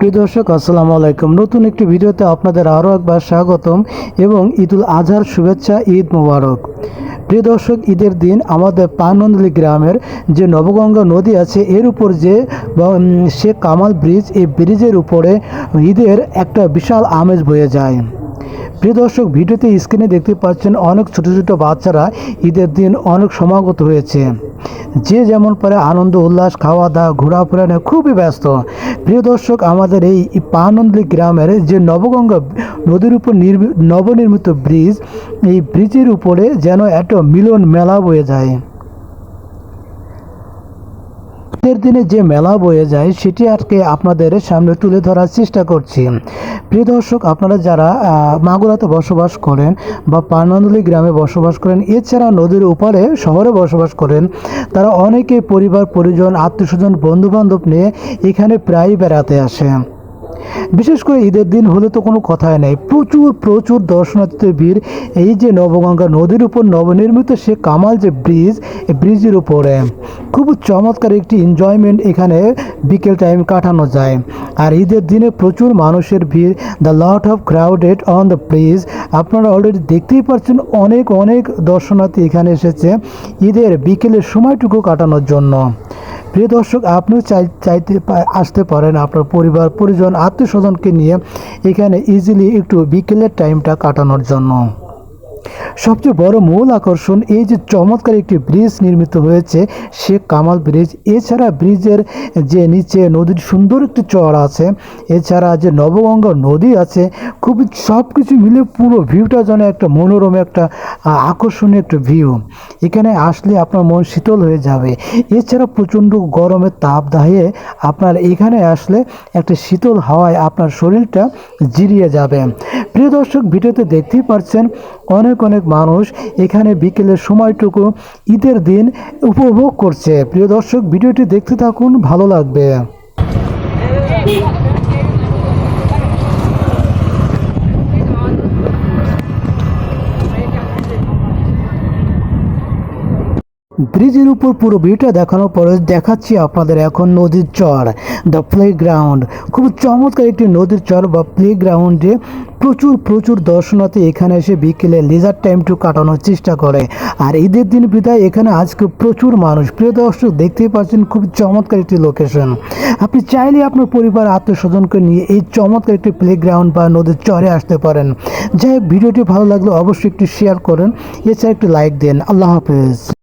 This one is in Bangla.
প্রিয় দর্শক, আসসালামু আলাইকুম। নতুন একটি ভিডিওতে আপনাদের আরও একবার স্বাগতম এবং ঈদুল আজহার শুভেচ্ছা। ঈদ মোবারক। প্রিয় দর্শক, ঈদের দিন আমাদের পানন্দলি গ্রামের যে নবগঙ্গা নদী আছে এর উপর যে শেখ কামাল ব্রিজ, এই ব্রিজের উপরে ঈদের একটা বিশাল আমেজ বয়ে যায়। প্রিয় দর্শক, ভিডিওতে স্ক্রিনে দেখতে পাচ্ছেন অনেক ছোট ছোট বাচ্চারা ঈদের দিন অনেক সমাগত হয়েছে। যে যেমন পারে আনন্দ উল্লাস, খাওয়া দাওয়া, ঘোরাফেরা নিয়ে খুবই ব্যস্ত। প্রিয় দর্শক, আমাদের এই পানন্দলি গ্রামের যে নবগঙ্গা নদীর উপর নবনির্মিত ব্রিজ, এই ব্রিজের উপরে যেন একটা মিলন মেলা বয়ে যায়। ঈদের দিনে যে মেলা বয়ে যায় সেটি আজকে আপনাদের সামনে তুলে ধরার চেষ্টা করছি। প্রিয় দর্শক, আপনারা যারা মাগুরাতে বসবাস করেন বা পানন্দলি গ্রামে বসবাস করেন, এছাড়া নদীর ওপারে শহরে বসবাস করেন, তারা অনেকে পরিবার পরিজন, আত্মীয়স্বজন, বন্ধুবান্ধব নিয়ে এখানে প্রায়ই বেড়াতে আসে। বিশেষ করে ঈদের দিন হলে তো কোনো কথাই নেই, প্রচুর প্রচুর দর্শনার্থীদের ভিড়। এই যে নবগঙ্গা নদীর উপর নবনির্মিত শেখ কামাল যে ব্রিজ, এই ব্রিজের উপরে খুব চমৎকার একটি এনজয়মেন্ট এখানে বিকেল টাইম কাটানো যায়। আর ঈদের দিনে প্রচুর মানুষের ভিড়, the lot of crowded on the bridge. আপনারা অলরেডি দেখতেই পাচ্ছেন অনেক অনেক দর্শনার্থী এখানে এসেছে ঈদের বিকেলের সময়টুকু কাটানোর জন্য। প্রিয় দর্শক, আপনিও চাইতে আসতে পারেন আপনার পরিবার পরিজন, আত্মীয় স্বজনকে নিয়ে এখানে ইজিলি একটু বিকেলের টাইমটা কাটানোর জন্য। সবচেয়ে বড় মূল আকর্ষণ এই যে চমৎকার একটি ব্রিজ নির্মিত হয়েছে, শেখ কামাল ব্রিজ। এছাড়া ব্রিজের যে নিচে নদীর সুন্দর একটি চর আছে, এছাড়া যে নবগঙ্গা নদী আছে, খুবই সব কিছু মিলে পুরো ভিউটা যেন একটা মনোরম, একটা আকর্ষণীয় একটা ভিউ। এখানে আসলে আপনার মন শীতল হয়ে যাবে। এছাড়া প্রচণ্ড গরমের তাপদাহে আপনার এখানে আসলে একটা শীতল হাওয়ায় আপনার শরীরটা জিরিয়ে যাবে। প্রিয় দর্শক, ভিডিওতে দেখতেই পাচ্ছেন অনেক অনেক মানুষ এখানে বিকেলের সময়টুকু ঈদের দিন উপভোগ করছে। প্রিয় দর্শক, ভিডিওটি দেখতে থাকুন, ভালো লাগবে। ব্রিজের উপর পুরো ভিউটা দেখানোর পরে দেখাচ্ছি আপনাদের এখন নদীর চর, দ্য প্লেগ্রাউন্ড। খুব চমৎকার একটি নদীর চর বা প্লেগ্রাউন্ডে প্রচুর প্রচুর দর্শনার্থী এখানে এসে বিকেলে লেজার টাইমটু কাটানোর চেষ্টা করে। আর ঈদের দিন বিদায় এখানে আজকে প্রচুর মানুষ। প্রিয় দর্শক, দেখতেই পাচ্ছেন খুব চমৎকার একটি লোকেশন। আপনি চাইলে আপনার পরিবার আত্মীয় স্বজনকে নিয়ে এই চমৎকার একটি প্লেগ্রাউন্ড বা নদীর চরে আসতে পারেন। যাই হোক, ভিডিওটি ভালো লাগলে অবশ্যই একটু শেয়ার করেন, এছাড়া একটু লাইক দেন। আল্লাহ হাফেজ।